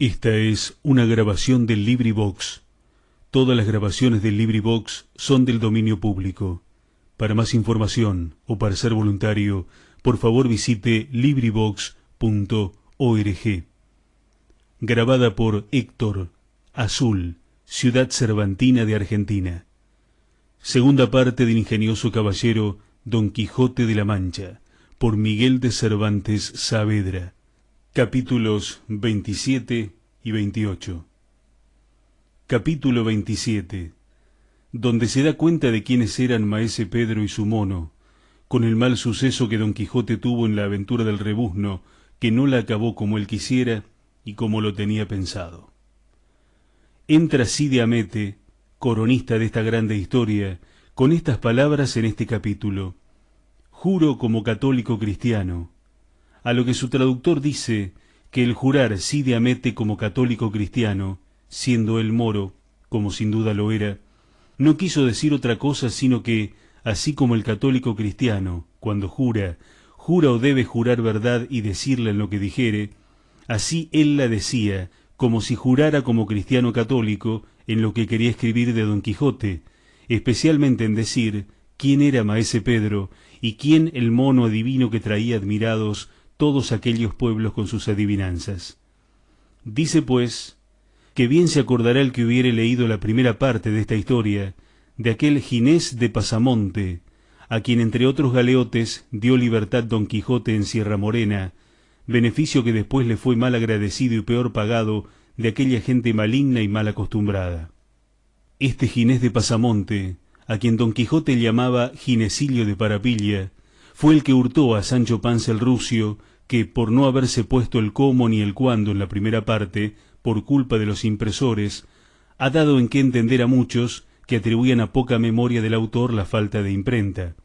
Esta es una grabación del LibriVox. Todas las grabaciones del LibriVox son del dominio público. Para más información o para ser voluntario, por favor visite LibriVox.org. Grabada por Héctor, Azul, Ciudad Cervantina de Argentina. Segunda parte del ingenioso caballero Don Quijote de la Mancha, por Miguel de Cervantes Saavedra. Capítulos 27 y 28. Capítulo 27, donde se da cuenta de quiénes eran Maese Pedro y su mono, con el mal suceso que Don Quijote tuvo en la aventura del rebuzno, que no la acabó como él quisiera y como lo tenía pensado. Entra Cide Hamete, coronista de esta grande historia, con estas palabras en este capítulo: juro como católico cristiano. A lo que su traductor dice que el jurar Cide Hamete como católico cristiano, siendo él moro, como sin duda lo era, no quiso decir otra cosa sino que, así como el católico cristiano, cuando jura o debe jurar verdad y decirla en lo que dijere, así él la decía, como si jurara como cristiano católico en lo que quería escribir de Don Quijote, especialmente en decir quién era Maese Pedro y quién el mono adivino que traía admirados todos aquellos pueblos con sus adivinanzas. Dice pues que bien se acordará el que hubiere leído la primera parte de esta historia, de aquel Ginés de Pasamonte, a quien entre otros galeotes dio libertad Don Quijote en Sierra Morena, beneficio que después le fue mal agradecido y peor pagado de aquella gente maligna y mal acostumbrada. Este Ginés de Pasamonte, a quien Don Quijote llamaba Ginesillo de Parapilla, fue el que hurtó a Sancho Panza el Rucio, que por no haberse puesto el cómo ni el cuándo en la primera parte, por culpa de los impresores, ha dado en qué entender a muchos que atribuían a poca memoria del autor la falta de imprenta.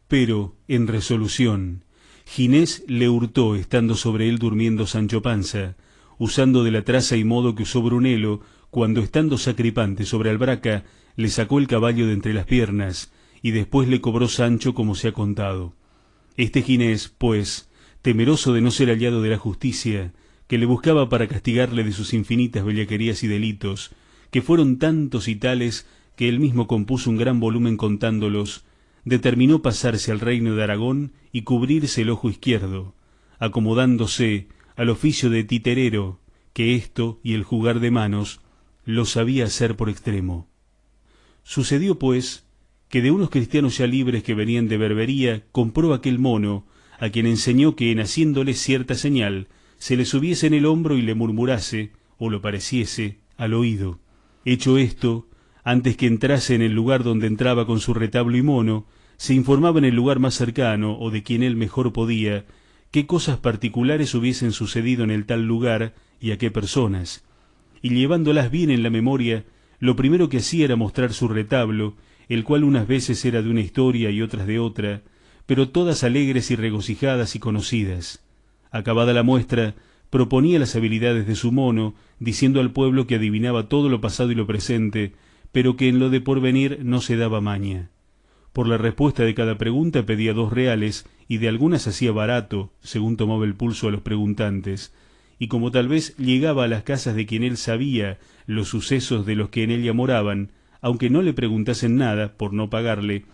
Pero, en resolución, Ginés le hurtó estando sobre él durmiendo Sancho Panza, usando de la traza y modo que usó Brunelo, cuando estando Sacripante sobre Albraca, le sacó el caballo de entre las piernas, y después le cobró Sancho como se ha contado. Este Ginés, pues, temeroso de no ser hallado de la justicia, que le buscaba para castigarle de sus infinitas bellaquerías y delitos, que fueron tantos y tales que él mismo compuso un gran volumen contándolos, determinó pasarse al reino de Aragón y cubrirse el ojo izquierdo, acomodándose al oficio de titerero, que esto y el jugar de manos lo sabía hacer por extremo. Sucedió pues que de unos cristianos ya libres que venían de Berbería compró aquel mono, a quien enseñó que en haciéndole cierta señal se le subiese en el hombro y le murmurase, o lo pareciese, al oído. Hecho esto, antes que entrase en el lugar donde entraba con su retablo y mono, se informaba en el lugar más cercano, o de quien él mejor podía, qué cosas particulares hubiesen sucedido en el tal lugar y a qué personas, y llevándolas bien en la memoria, lo primero que hacía era mostrar su retablo, el cual unas veces era de una historia y otras de otra, pero todas alegres y regocijadas y conocidas. Acabada la muestra, proponía las habilidades de su mono, diciendo al pueblo que adivinaba todo lo pasado y lo presente, pero que en lo de porvenir no se daba maña. Por la respuesta de cada pregunta pedía 2 reales, y de algunas hacía barato, según tomaba el pulso a los preguntantes, y como tal vez llegaba a las casas de quien él sabía los sucesos de los que en ella moraban, aunque no le preguntasen nada, por no pagarle,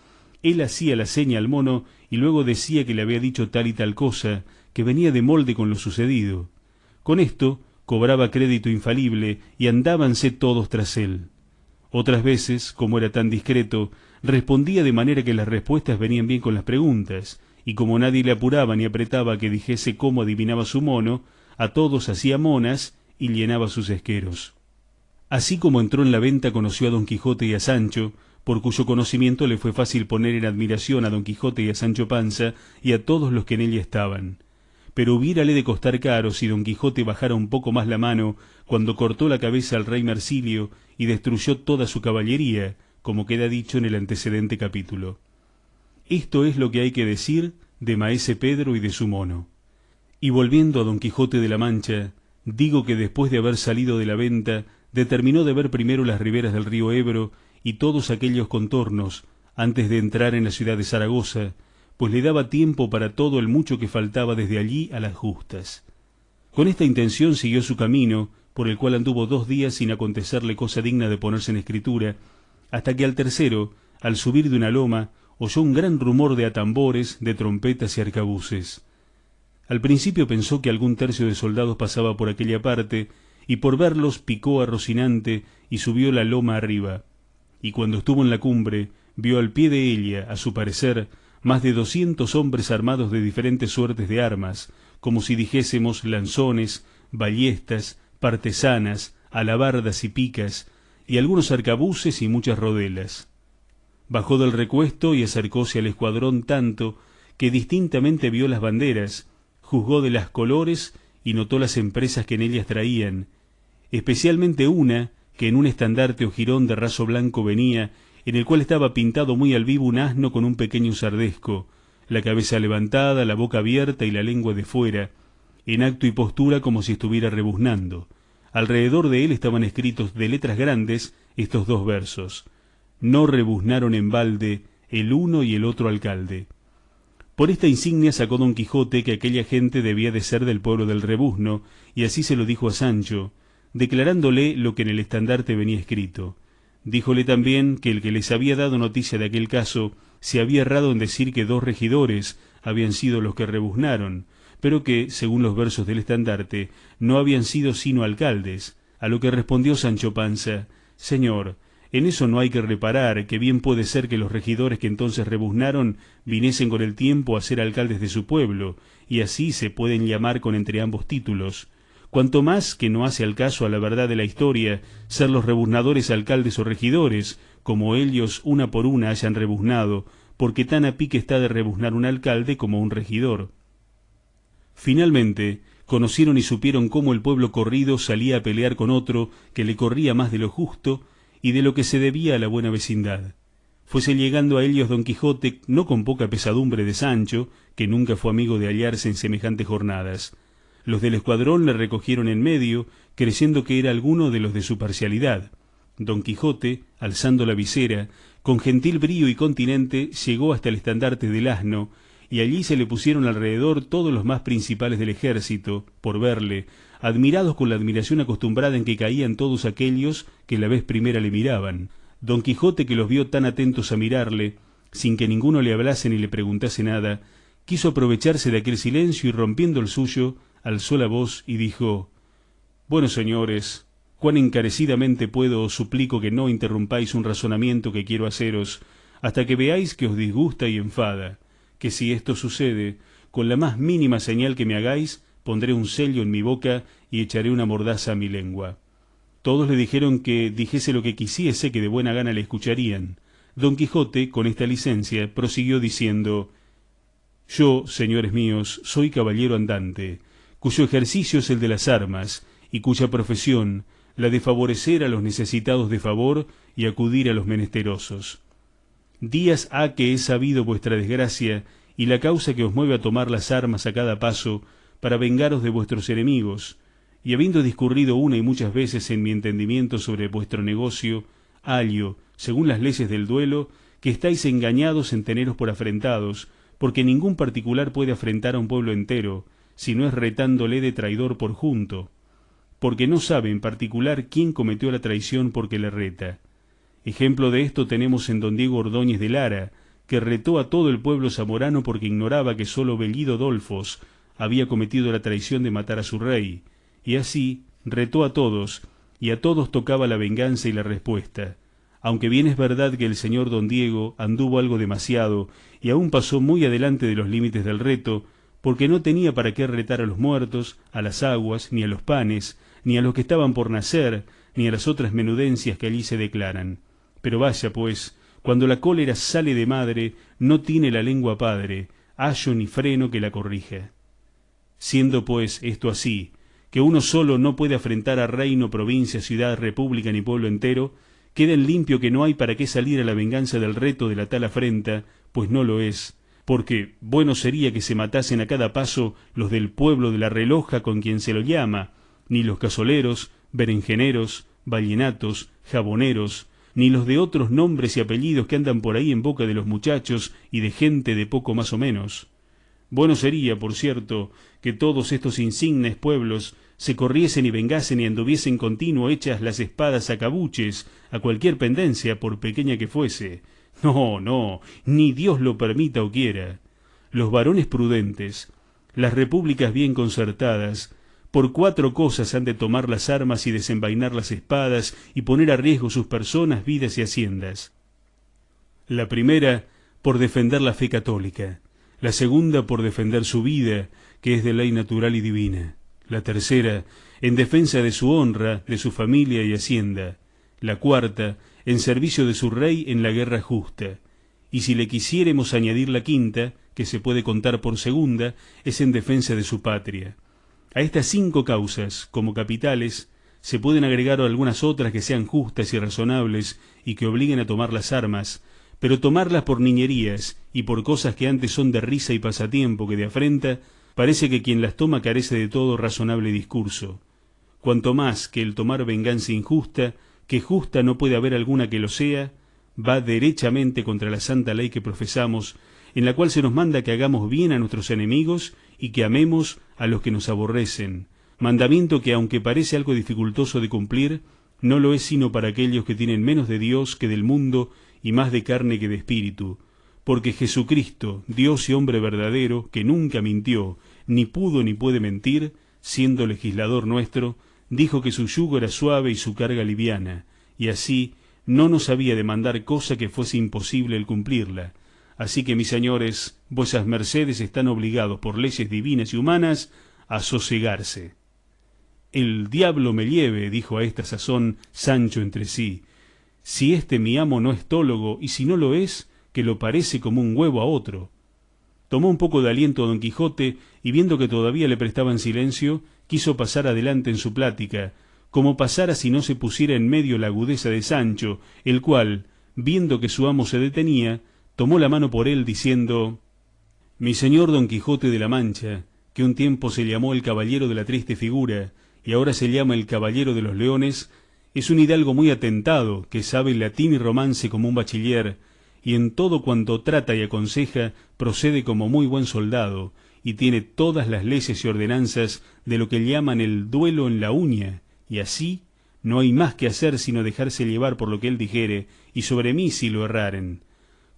él hacía la seña al mono y luego decía que le había dicho tal y tal cosa, que venía de molde con lo sucedido. Con esto cobraba crédito infalible y andábanse todos tras él. Otras veces, como era tan discreto, respondía de manera que las respuestas venían bien con las preguntas, y como nadie le apuraba ni apretaba a que dijese cómo adivinaba su mono, a todos hacía monas y llenaba sus esqueros. Así como entró en la venta conoció a Don Quijote y a Sancho, por cuyo conocimiento le fue fácil poner en admiración a Don Quijote y a Sancho Panza y a todos los que en ella estaban. Pero hubiérale de costar caro si Don Quijote bajara un poco más la mano cuando cortó la cabeza al rey Marsilio y destruyó toda su caballería, como queda dicho en el antecedente capítulo. Esto es lo que hay que decir de Maese Pedro y de su mono. Y volviendo a Don Quijote de la Mancha, digo que después de haber salido de la venta, determinó de ver primero las riberas del río Ebro y todos aquellos contornos, antes de entrar en la ciudad de Zaragoza, pues le daba tiempo para todo el mucho que faltaba desde allí a las justas. Con esta intención siguió su camino, por el cual anduvo 2 días sin acontecerle cosa digna de ponerse en escritura, hasta que al tercero, al subir de una loma, oyó un gran rumor de atambores, de trompetas y arcabuces. Al principio pensó que algún tercio de soldados pasaba por aquella parte, y por verlos picó a Rocinante y subió la loma arriba. Y cuando estuvo en la cumbre, vio al pie de ella, a su parecer, más de 200 hombres armados de diferentes suertes de armas, como si dijésemos lanzones, ballestas, partesanas, alabardas y picas, y algunos arcabuces y muchas rodelas. Bajó del recuesto y acercóse al escuadrón tanto que distintamente vio las banderas, juzgó de las colores y notó las empresas que en ellas traían, especialmente una que en un estandarte o jirón de raso blanco venía, en el cual estaba pintado muy al vivo un asno con un pequeño sardesco, la cabeza levantada, la boca abierta y la lengua de fuera, en acto y postura como si estuviera rebuznando. Alrededor de él estaban escritos de letras grandes estos 2 versos: no rebuznaron en balde el uno y el otro alcalde. Por esta insignia sacó Don Quijote que aquella gente debía de ser del pueblo del rebuzno, y así se lo dijo a Sancho, declarándole lo que en el estandarte venía escrito. Díjole también que el que les había dado noticia de aquel caso se había errado en decir que 2 regidores habían sido los que rebuznaron, pero que, según los versos del estandarte, no habían sido sino alcaldes, a lo que respondió Sancho Panza: Señor, en eso no hay que reparar, que bien puede ser que los regidores que entonces rebuznaron viniesen con el tiempo a ser alcaldes de su pueblo, y así se pueden llamar con entre ambos títulos. Cuanto más que no hace al caso a la verdad de la historia ser los rebuznadores alcaldes o regidores, como ellos una por una hayan rebuznado, porque tan a pique está de rebuznar un alcalde como un regidor. Finalmente, conocieron y supieron cómo el pueblo corrido salía a pelear con otro que le corría más de lo justo y de lo que se debía a la buena vecindad. Fuese llegando a ellos Don Quijote, no con poca pesadumbre de Sancho, que nunca fue amigo de hallarse en semejantes jornadas. Los del escuadrón le recogieron en medio, creyendo que era alguno de los de su parcialidad. Don Quijote, alzando la visera, con gentil brío y continente, llegó hasta el estandarte del asno, y allí se le pusieron alrededor todos los más principales del ejército, por verle, admirados con la admiración acostumbrada en que caían todos aquellos que la vez primera le miraban. Don Quijote, que los vio tan atentos a mirarle, sin que ninguno le hablase ni le preguntase nada, quiso aprovecharse de aquel silencio y rompiendo el suyo, alzó la voz y dijo: Buenos señores, cuán encarecidamente puedo os suplico que no interrumpáis un razonamiento que quiero haceros, hasta que veáis que os disgusta y enfada, que si esto sucede, con la más mínima señal que me hagáis, pondré un sello en mi boca y echaré una mordaza a mi lengua. Todos le dijeron que dijese lo que quisiese, que de buena gana le escucharían. Don Quijote, con esta licencia, prosiguió diciendo: Yo, señores míos, soy caballero andante, cuyo ejercicio es el de las armas, y cuya profesión, la de favorecer a los necesitados de favor y acudir a los menesterosos. Días ha que he sabido vuestra desgracia y la causa que os mueve a tomar las armas a cada paso para vengaros de vuestros enemigos, y habiendo discurrido una y muchas veces en mi entendimiento sobre vuestro negocio, hallo, según las leyes del duelo, que estáis engañados en teneros por afrentados, porque ningún particular puede afrentar a un pueblo entero, si no es retándole de traidor por junto, porque no sabe en particular quién cometió la traición porque le reta. Ejemplo de esto tenemos en don Diego Ordóñez de Lara, que retó a todo el pueblo zamorano porque ignoraba que sólo Bellido Dolfos había cometido la traición de matar a su rey, y así retó a todos, y a todos tocaba la venganza y la respuesta, aunque bien es verdad que el señor don Diego anduvo algo demasiado, y aún pasó muy adelante de los límites del reto, porque no tenía para qué retar a los muertos, a las aguas, ni a los panes, ni a los que estaban por nacer, ni a las otras menudencias que allí se declaran. Pero vaya pues, cuando la cólera sale de madre, no tiene la lengua padre, ayo ni freno que la corrija. Siendo pues esto así, que uno solo no puede afrentar a reino, provincia, ciudad, república ni pueblo entero, queda en limpio que no hay para qué salir a la venganza del reto de la tal afrenta, pues no lo es, porque bueno sería que se matasen a cada paso los del pueblo de la Reloja con quien se lo llama, ni los cazoleros, berenjeneros, vallenatos, jaboneros, ni los de otros nombres y apellidos que andan por ahí en boca de los muchachos y de gente de poco más o menos. Bueno sería, por cierto, que todos estos insignes pueblos se corriesen y vengasen y anduviesen continuo hechas las espadas a cabuches, a cualquier pendencia, por pequeña que fuese. No, no, ni Dios lo permita o quiera. Los varones prudentes, las repúblicas bien concertadas, por 4 cosas han de tomar las armas y desenvainar las espadas y poner a riesgo sus personas, vidas y haciendas. La primera, por defender la fe católica; la segunda, por defender su vida, que es de ley natural y divina; la tercera, en defensa de su honra, de su familia y hacienda; la cuarta, en servicio de su rey en la guerra justa; y si le quisiéremos añadir la quinta, que se puede contar por segunda, es en defensa de su patria. A estas 5 causas, como capitales, se pueden agregar algunas otras que sean justas y razonables y que obliguen a tomar las armas, pero tomarlas por niñerías y por cosas que antes son de risa y pasatiempo que de afrenta, parece que quien las toma carece de todo razonable discurso. Cuanto más que el tomar venganza injusta, que justa no puede haber alguna que lo sea, va derechamente contra la santa ley que profesamos, en la cual se nos manda que hagamos bien a nuestros enemigos y que amemos a los que nos aborrecen, mandamiento que, aunque parece algo dificultoso de cumplir, no lo es sino para aquellos que tienen menos de Dios que del mundo y más de carne que de espíritu, porque Jesucristo, Dios y hombre verdadero, que nunca mintió, ni pudo ni puede mentir, siendo legislador nuestro, dijo que su yugo era suave y su carga liviana, y así no nos había de mandar cosa que fuese imposible el cumplirla. Así que, mis señores, vuesas mercedes están obligados por leyes divinas y humanas a sosegarse. El diablo me lleve, dijo a esta sazón Sancho entre sí, si este mi amo no es tólogo, y si no lo es, que lo parece como un huevo a otro. Tomó un poco de aliento don Quijote, y viendo que todavía le prestaban silencio, quiso pasar adelante en su plática, como pasara si no se pusiera en medio la agudeza de Sancho, el cual, viendo que su amo se detenía, tomó la mano por él, diciendo: Mi señor Don Quijote de la Mancha, que un tiempo se llamó el Caballero de la Triste Figura, y ahora se llama el Caballero de los Leones, es un hidalgo muy atentado, que sabe latín y romance como un bachiller, y en todo cuanto trata y aconseja procede como muy buen soldado, y tiene todas las leyes y ordenanzas de lo que llaman el duelo en la uña, y así no hay más que hacer sino dejarse llevar por lo que él dijere, y sobre mí si lo erraren.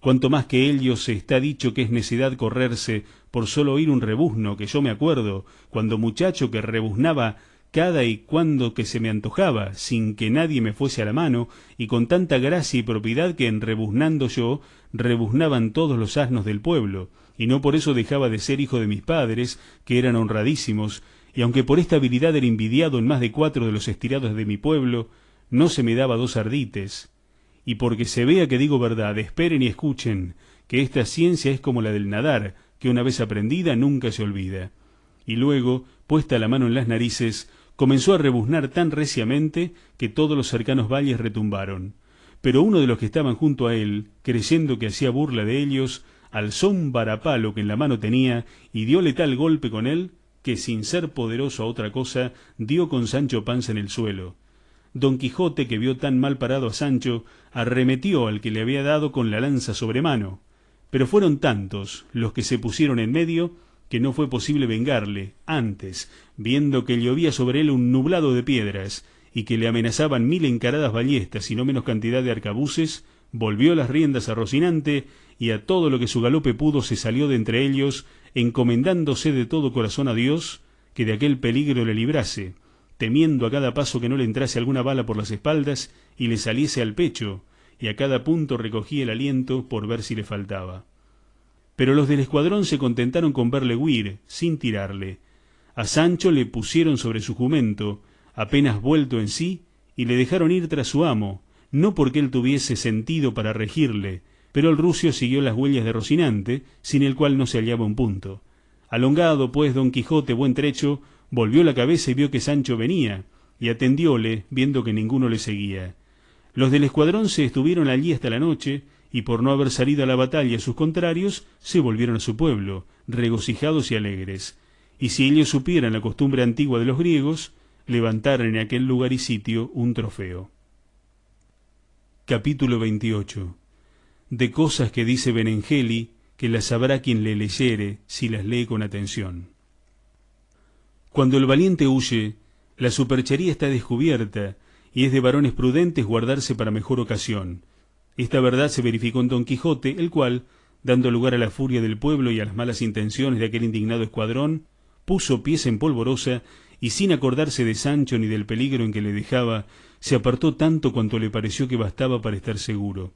Cuanto más que ellos se está dicho que es necedad correrse por solo oír un rebuzno, que yo me acuerdo, cuando muchacho, que rebuznaba cada y cuando que se me antojaba, sin que nadie me fuese a la mano, y con tanta gracia y propiedad que en rebuznando yo, rebuznaban todos los asnos del pueblo, y no por eso dejaba de ser hijo de mis padres, que eran honradísimos, y aunque por esta habilidad era envidiado en más de 4 de los estirados de mi pueblo, no se me daba 2 ardites. Y porque se vea que digo verdad, esperen y escuchen, que esta ciencia es como la del nadar, que una vez aprendida nunca se olvida. Y luego, puesta la mano en las narices, comenzó a rebuznar tan reciamente que todos los cercanos valles retumbaron. Pero uno de los que estaban junto a él, creyendo que hacía burla de ellos, alzó un varapalo que en la mano tenía y diole tal golpe con él, que sin ser poderoso a otra cosa, dio con Sancho Panza en el suelo. Don Quijote, que vio tan mal parado a Sancho, arremetió al que le había dado con la lanza sobre mano, pero fueron tantos los que se pusieron en medio que no fue posible vengarle. Antes, viendo que llovía sobre él un nublado de piedras y que le amenazaban 1000 encaradas ballestas y no menos cantidad de arcabuces, volvió las riendas a Rocinante y a todo lo que su galope pudo se salió de entre ellos, encomendándose de todo corazón a Dios, que de aquel peligro le librase, temiendo a cada paso que no le entrase alguna bala por las espaldas y le saliese al pecho, y a cada punto recogía el aliento por ver si le faltaba. Pero los del escuadrón se contentaron con verle huir, sin tirarle. A Sancho le pusieron sobre su jumento, apenas vuelto en sí, y le dejaron ir tras su amo, no porque él tuviese sentido para regirle, pero el rucio siguió las huellas de Rocinante, sin el cual no se hallaba un punto. Alongado, pues, Don Quijote buen trecho, volvió la cabeza y vio que Sancho venía, y atendióle, viendo que ninguno le seguía. Los del escuadrón se estuvieron allí hasta la noche, y por no haber salido a la batalla sus contrarios, se volvieron a su pueblo, regocijados y alegres. Y si ellos supieran la costumbre antigua de los griegos, levantaran en aquel lugar y sitio un trofeo. Capítulo 28. De cosas que dice Benengeli, que las sabrá quien le leyere, si las lee con atención. Cuando el valiente huye, La superchería está descubierta, y es de varones prudentes guardarse para mejor ocasión. Esta verdad se verificó en Don Quijote, el cual, dando lugar a la furia del pueblo y a las malas intenciones de aquel indignado escuadrón, puso pies en polvorosa, y sin acordarse de Sancho ni del peligro en que le dejaba, se apartó tanto cuanto le pareció que bastaba para estar seguro.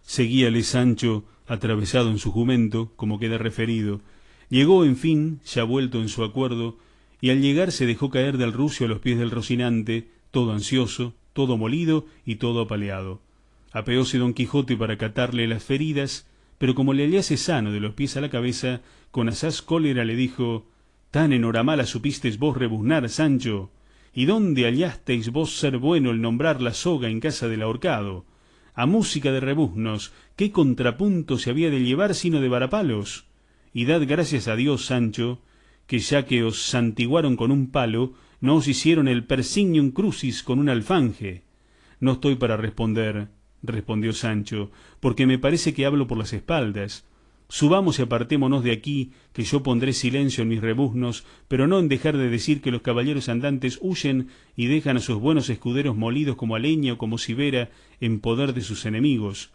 Seguíale Sancho, atravesado en su jumento, como queda referido. Llegó, en fin, ya vuelto en su acuerdo, y al llegar se dejó caer del rucio a los pies del Rocinante, todo ansioso, todo molido y todo apaleado. Apeóse Don Quijote para catarle las feridas, pero como le hallase sano de los pies a la cabeza, con asaz cólera le dijo: «Tan enhoramala supistes vos rebuznar, Sancho, ¿y dónde hallasteis vos ser bueno el nombrar la soga en casa del ahorcado? A música de rebuznos, ¿qué contrapunto se había de llevar sino de varapalos? Y dad gracias a Dios, Sancho, que ya que os santiguaron con un palo, no os hicieron el persignium crucis con un alfanje». «No estoy para responder», respondió Sancho, «porque me parece que hablo por las espaldas. Subamos y apartémonos de aquí, que yo pondré silencio en mis rebuznos, pero no en dejar de decir que los caballeros andantes huyen y dejan a sus buenos escuderos molidos como a leña o como cibera en poder de sus enemigos».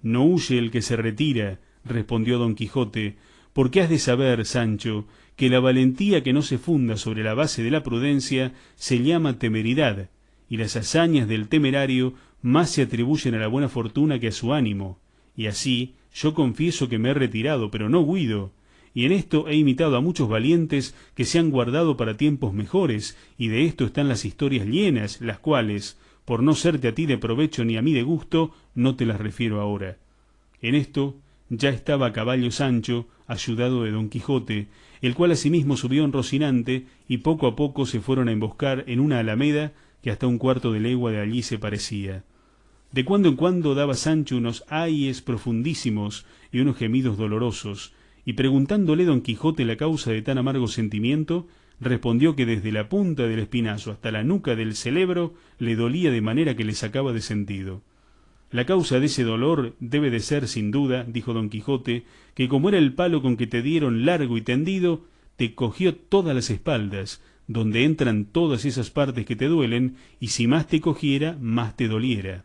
«No huye el que se retira», respondió Don Quijote, «porque has de saber, Sancho, que la valentía que no se funda sobre la base de la prudencia se llama temeridad, y las hazañas del temerario más se atribuyen a la buena fortuna que a su ánimo, y así yo confieso que me he retirado, pero no huido, y en esto he imitado a muchos valientes que se han guardado para tiempos mejores, y de esto están las historias llenas, las cuales, por no serte a ti de provecho ni a mí de gusto, no te las refiero ahora». En esto ya estaba a caballo Sancho, ayudado de Don Quijote, el cual asimismo subió en Rocinante, y poco a poco se fueron a emboscar en una alameda que hasta un cuarto de legua de allí se parecía. De cuando en cuando daba Sancho unos ayes profundísimos y unos gemidos dolorosos, y preguntándole Don Quijote la causa de tan amargo sentimiento, respondió que desde la punta del espinazo hasta la nuca del celebro le dolía de manera que le sacaba de sentido. «La causa de ese dolor debe de ser, sin duda», dijo Don Quijote, «que como era el palo con que te dieron largo y tendido, te cogió todas las espaldas, donde entran todas esas partes que te duelen, y si más te cogiera, más te doliera».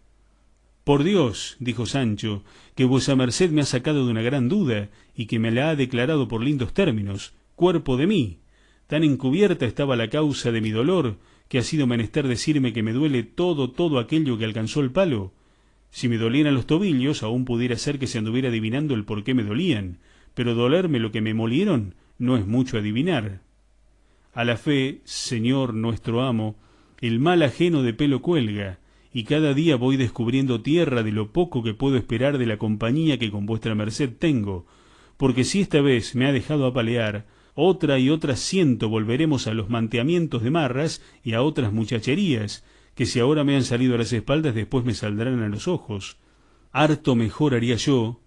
«Por Dios», dijo Sancho, «que vuesa merced me ha sacado de una gran duda, y que me la ha declarado por lindos términos. Cuerpo de mí, tan encubierta estaba la causa de mi dolor, que ha sido menester decirme que me duele todo aquello que alcanzó el palo. Si me dolieran los tobillos, aún pudiera ser que se anduviera adivinando el por qué me dolían, pero dolerme lo que me molieron no es mucho adivinar. A la fe, señor nuestro amo, el mal ajeno de pelo cuelga, y cada día voy descubriendo tierra de lo poco que puedo esperar de la compañía que con vuestra merced tengo, porque si esta vez me ha dejado apalear, otra y otra ciento volveremos a los manteamientos de marras y a otras muchacherías, que si ahora me han salido a las espaldas, después me saldrán a los ojos. Harto mejor haría yo,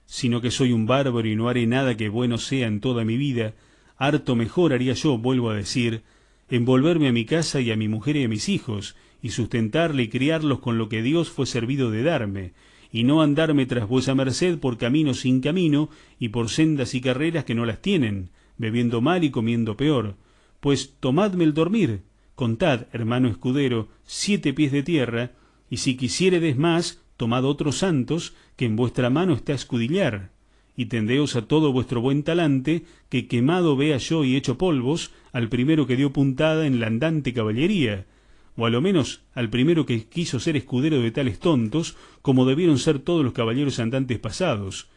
sino que soy un bárbaro y no haré nada que bueno sea en toda mi vida, harto mejor haría yo, vuelvo a decir, en volverme a mi casa y a mi mujer y a mis hijos, y sustentarle y criarlos con lo que Dios fue servido de darme, y no andarme tras vuesa merced por camino sin camino, y por sendas y carreras que no las tienen, bebiendo mal y comiendo peor. Pues tomadme el dormir, contad, hermano escudero, 7 pies de tierra, y si quisiéredes más, tomad otros santos, que en vuestra mano está escudillar, y tendeos a todo vuestro buen talante, que quemado vea yo y hecho polvos al primero que dio puntada en la andante caballería, o a lo menos al primero que quiso ser escudero de tales tontos, como debieron ser todos los caballeros andantes pasados.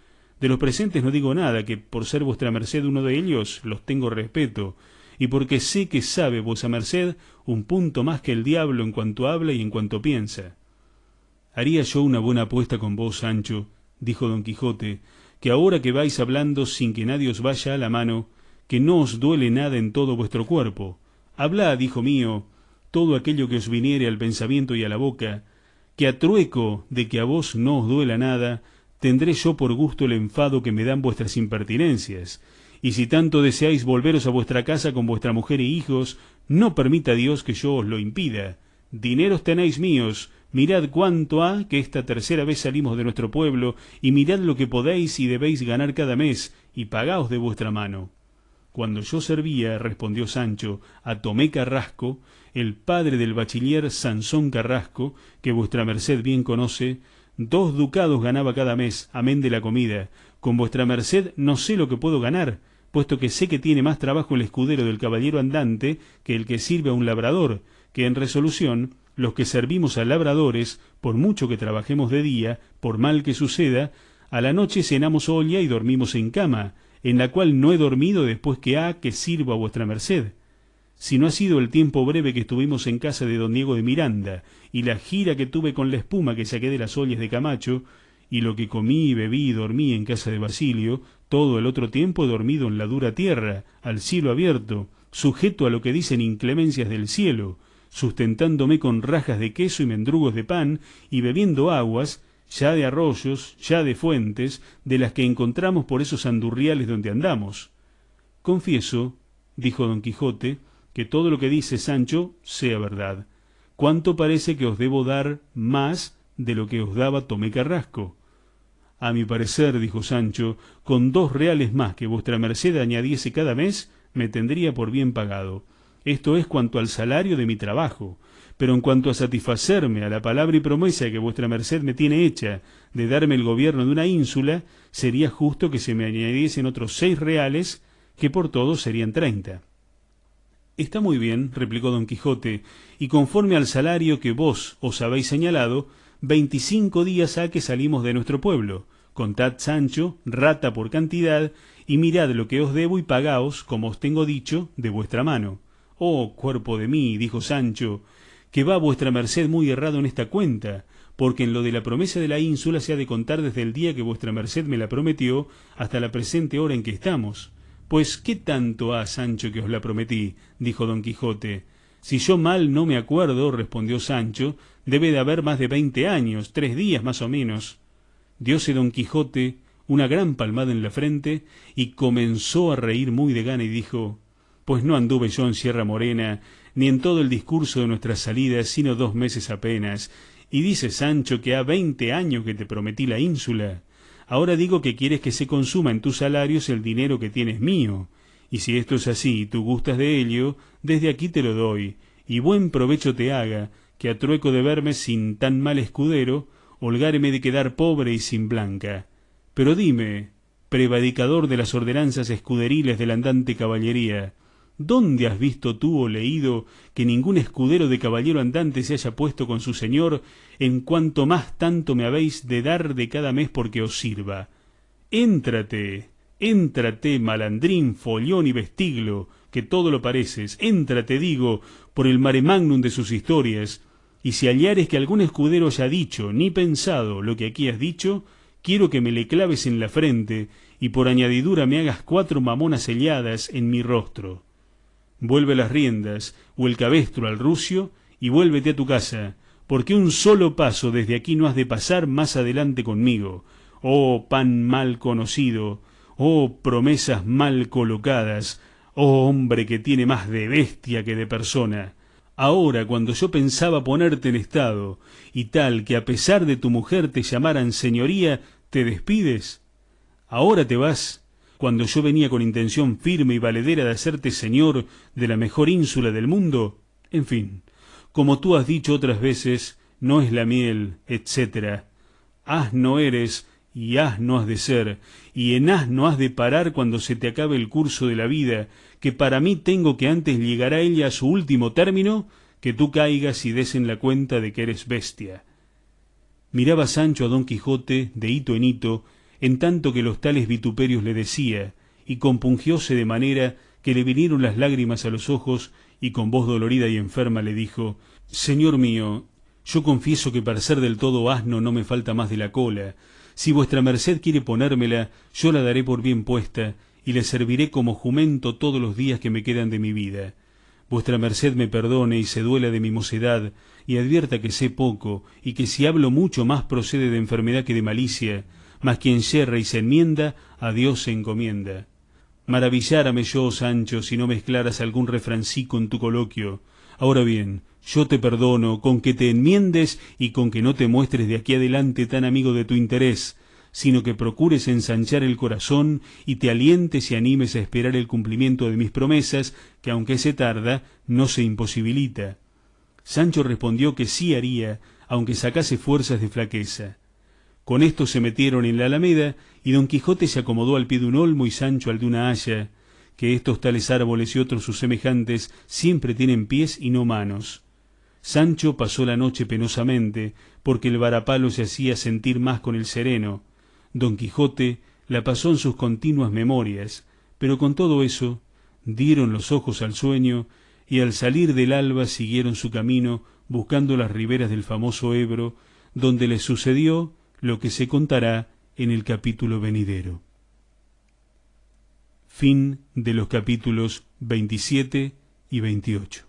De los presentes no digo nada, que por ser vuestra merced uno de ellos, los tengo respeto, y porque sé que sabe vuesa merced un punto más que el diablo en cuanto habla y en cuanto piensa. Haría yo una buena apuesta con vos, Sancho, dijo Don Quijote, que ahora que vais hablando sin que nadie os vaya a la mano, que no os duele nada en todo vuestro cuerpo. Hablad, hijo mío, todo aquello que os viniere al pensamiento y a la boca, que a trueco de que a vos no os duela nada, tendré yo por gusto el enfado que me dan vuestras impertinencias, y si tanto deseáis volveros a vuestra casa con vuestra mujer y hijos, no permita Dios que yo os lo impida. Dineros tenéis míos, mirad cuánto ha que esta tercera vez salimos de nuestro pueblo, y mirad lo que podéis y debéis ganar cada mes, y pagaos de vuestra mano. cuando yo servía, respondió Sancho, a Tomé Carrasco, el padre del bachiller Sansón Carrasco, que vuestra merced bien conoce, 2 ducados ganaba cada mes, amén de la comida. Con vuestra merced no sé lo que puedo ganar, puesto que sé que tiene más trabajo el escudero del caballero andante que el que sirve a un labrador, que en resolución los que servimos a labradores, por mucho que trabajemos de día, por mal que suceda, a la noche cenamos olla y dormimos en cama, en la cual no he dormido después que sirvo a vuestra merced. Si no ha sido el tiempo breve que estuvimos en casa de don Diego de Miranda, y la gira que tuve con la espuma que saqué de las ollas de Camacho, y lo que comí, bebí y dormí en casa de Basilio, todo el otro tiempo he dormido en la dura tierra, al cielo abierto, sujeto a lo que dicen inclemencias del cielo, sustentándome con rajas de queso y mendrugos de pan, y bebiendo aguas, ya de arroyos, ya de fuentes, de las que encontramos por esos andurriales donde andamos. Confieso, dijo don Quijote, que todo lo que dice Sancho sea verdad. ¿Cuánto parece que os debo dar más de lo que os daba Tomé Carrasco? A mi parecer, dijo Sancho, con 2 reales más que vuestra merced añadiese cada mes, me tendría por bien pagado. Esto es cuanto al salario de mi trabajo, pero en cuanto a satisfacerme a la palabra y promesa que vuestra merced me tiene hecha de darme el gobierno de una ínsula, sería justo que se me añadiesen otros 6 reales, que por todos serían 30. Está muy bien, replicó don Quijote, y conforme al salario que vos os habéis señalado, 25 días ha que salimos de nuestro pueblo. Contad, Sancho, rata por cantidad, y mirad lo que os debo y pagaos, como os tengo dicho, de vuestra mano. Oh, cuerpo de mí, dijo Sancho, que va vuestra merced muy errado en esta cuenta, porque en lo de la promesa de la ínsula se ha de contar desde el día que vuestra merced me la prometió hasta la presente hora en que estamos. Pues, ¿qué tanto ha, Sancho, que os la prometí? Dijo don Quijote. Si yo mal no me acuerdo, respondió Sancho, debe de haber más de 20 años, 3 días más o menos. Diose don Quijote una gran palmada en la frente y comenzó a reír muy de gana y dijo: pues no anduve yo en Sierra Morena, ni en todo el discurso de nuestras salidas, sino 2 meses apenas, y dice Sancho que ha 20 años que te prometí la ínsula. Ahora digo que quieres que se consuma en tus salarios el dinero que tienes mío, y si esto es así y tú gustas de ello, desde aquí te lo doy, y buen provecho te haga, que a trueco de verme sin tan mal escudero, holgáreme de quedar pobre y sin blanca. Pero dime, prevadicador de las ordenanzas escuderiles de la andante caballería, ¿dónde has visto tú o leído que ningún escudero de caballero andante se haya puesto con su señor en cuanto más tanto me habéis de dar de cada mes porque os sirva? Éntrate, malandrín, follón y vestiglo, que todo lo pareces, éntrate, digo, por el mare magnum de sus historias, y si hallares que algún escudero haya dicho ni pensado lo que aquí has dicho, quiero que me le claves en la frente y por añadidura me hagas 4 mamonas selladas en mi rostro. Vuelve las riendas o el cabestro al rucio y vuélvete a tu casa, porque un solo paso desde aquí no has de pasar más adelante conmigo. Oh pan mal conocido, oh promesas mal colocadas, oh hombre que tiene más de bestia que de persona. Ahora, cuando yo pensaba ponerte en estado, y tal que a pesar de tu mujer te llamaran señoría, ¿te despides? Ahora te vas, cuando yo venía con intención firme y valedera de hacerte señor de la mejor ínsula del mundo. En fin, como tú has dicho otras veces, no es la miel, etcétera. Asno eres y asno has de ser, y en asno has de parar cuando se te acabe el curso de la vida, que para mí tengo que antes llegará ella a su último término, que tú caigas y des en la cuenta de que eres bestia. Miraba Sancho a don Quijote de hito en hito, en tanto que los tales vituperios le decía, y compungióse de manera que le vinieron las lágrimas a los ojos, y con voz dolorida y enferma le dijo: señor mío, yo confieso que para ser del todo asno no me falta más de la cola. Si vuestra merced quiere ponérmela, yo la daré por bien puesta, y le serviré como jumento todos los días que me quedan de mi vida. Vuestra merced me perdone y se duela de mi mocedad, y advierta que sé poco, y que si hablo mucho más procede de enfermedad que de malicia, mas quien yerra y se enmienda, a Dios se encomienda. Maravillárame yo, Sancho, si no mezclaras algún refrancico en tu coloquio. Ahora bien, yo te perdono con que te enmiendes y con que no te muestres de aquí adelante tan amigo de tu interés, sino que procures ensanchar el corazón y te alientes y animes a esperar el cumplimiento de mis promesas, que aunque se tarda, no se imposibilita. Sancho respondió que sí haría, aunque sacase fuerzas de flaqueza. Con esto se metieron en la alameda, y Don Quijote se acomodó al pie de un olmo y Sancho al de una haya, que estos tales árboles y otros sus semejantes siempre tienen pies y no manos. Sancho pasó la noche penosamente, porque el varapalo se hacía sentir más con el sereno. Don Quijote la pasó en sus continuas memorias, pero con todo eso dieron los ojos al sueño, y al salir del alba siguieron su camino buscando las riberas del famoso Ebro, donde les sucedió lo que se contará en el capítulo venidero. Fin de los capítulos 27 y 28.